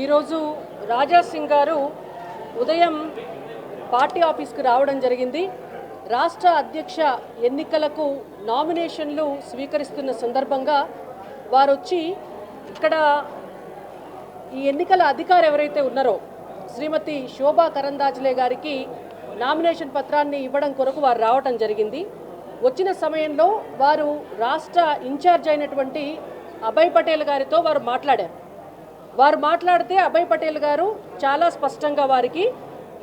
ఈరోజు రాజా సింగ్ గారు ఉదయం పార్టీ ఆఫీస్కి రావడం జరిగింది. రాష్ట్ర అధ్యక్ష ఎన్నికలకు నామినేషన్లు స్వీకరిస్తున్న సందర్భంగా వారు వచ్చి ఇక్కడ ఈ ఎన్నికల అధికారి ఎవరైతే ఉన్నారో శ్రీమతి శోభా కరందాజ్లే గారికి నామినేషన్ పత్రాన్ని ఇవ్వడం కొరకు వారు రావడం జరిగింది. వచ్చిన సమయంలో వారు రాష్ట్ర ఇన్ఛార్జ్ అయినటువంటి అభయ్ పటేల్ గారితో వారు మాట్లాడారు. వారు మాట్లాడితే అభయ్ పటేల్ గారు చాలా స్పష్టంగా వారికి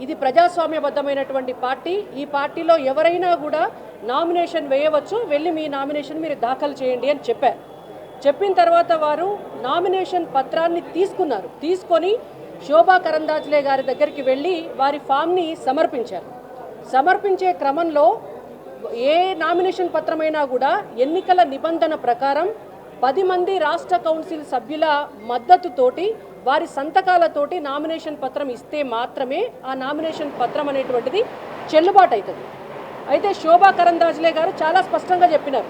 ఇది ప్రజాస్వామ్యబద్ధమైనటువంటి పార్టీ, ఈ పార్టీలో ఎవరైనా కూడా నామినేషన్ వేయవచ్చు, వెళ్ళి మీ నామినేషన్ మీరు దాఖలు చేయండి అని చెప్పారు. చెప్పిన తర్వాత వారు నామినేషన్ పత్రాన్ని తీసుకున్నారు. తీసుకొని శోభా కరందాజ్లే గారి దగ్గరికి వెళ్ళి వారి ఫామ్ని సమర్పించారు. సమర్పించే క్రమంలో ఏ నామినేషన్ పత్రమైనా కూడా ఎన్నికల నిబంధన ప్రకారం 10 మంది రాష్ట్ర కౌన్సిల్ సభ్యుల మద్దతుతోటి వారి సంతకాలతోటి నామినేషన్ పత్రం ఇస్తే మాత్రమే ఆ నామినేషన్ పత్రం అనేటువంటిది చెల్లుబాటు అవుతుంది. అయితే శోభా కరందాజ్లే గారు చాలా స్పష్టంగా చెప్పినారు,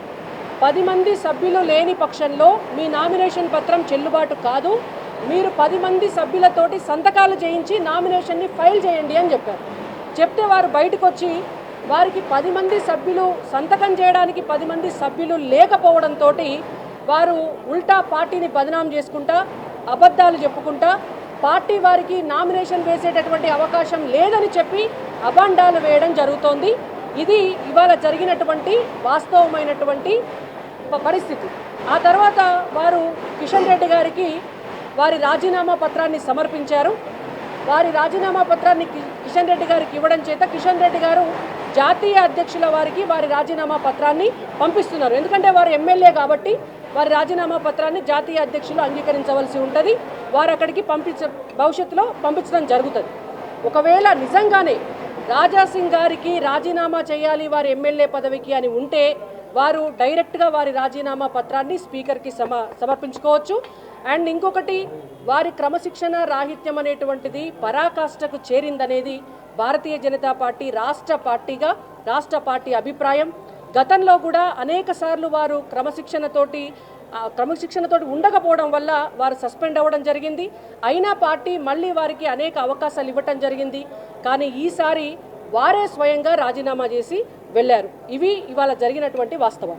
10 మంది సభ్యులు లేని పక్షంలో మీ నామినేషన్ పత్రం చెల్లుబాటు కాదు, మీరు 10 మంది సభ్యులతోటి సంతకాలు చేయించి నామినేషన్ని ఫైల్ చేయండి అని చెప్పారు. చెప్తే వారు బయటకు వచ్చి వారికి 10 మంది సభ్యులు సంతకం చేయడానికి 10 మంది సభ్యులు లేకపోవడంతో వారు ఉల్టా పార్టీని బదనాం చేసుకుంటా అబద్ధాలు చెప్పుకుంటా పార్టీ వారికి నామినేషన్ వేసేటటువంటి అవకాశం లేదని చెప్పి అబాండాలు వేయడం జరుగుతోంది. ఇది ఇవాళ జరిగినటువంటి వాస్తవమైనటువంటి పరిస్థితి. ఆ తర్వాత వారు కిషన్ రెడ్డి గారికి వారి రాజీనామా పత్రాన్ని సమర్పించారు. వారి రాజీనామా పత్రాన్ని కిషన్ రెడ్డి గారికి ఇవ్వడం చేత కిషన్ రెడ్డి గారు జాతీయ అధ్యక్షుల వారికి వారి రాజీనామా పత్రాన్ని పంపిస్తున్నారు. ఎందుకంటే వారు ఎమ్మెల్యే కాబట్టి వారి రాజీనామా పత్రాన్ని జాతీయ అధ్యక్షులు అంగీకరించవలసి ఉంటుంది. వారు అక్కడికి భవిష్యత్తులో పంపించడం జరుగుతుంది. ఒకవేళ నిజంగానే రాజా సింగ్ గారికి రాజీనామా చేయాలి వారి ఎమ్మెల్యే పదవికి అని ఉంటే వారు డైరెక్ట్గా వారి రాజీనామా పత్రాన్ని స్పీకర్కి సమర్పించుకోవచ్చు. అండ్ ఇంకొకటి, వారి క్రమశిక్షణ రాహిత్యం అనేటువంటిది పరాకాష్ఠకు చేరిందనేది భారతీయ జనతా పార్టీ రాష్ట్ర పార్టీ అభిప్రాయం. గతంలో కూడా అనేక సార్లు వారు క్రమశిక్షణతోటి ఉండకపోవడం వల్ల వారు సస్పెండ్ అవ్వడం జరిగింది. అయినా పార్టీ మళ్ళీ వారికి అనేక అవకాశాలు ఇవ్వటం జరిగింది. కానీ ఈసారి వారే స్వయంగా రాజీనామా చేసి వెళ్ళారు. ఇవి ఇవాళ జరిగినటువంటి వాస్తవం.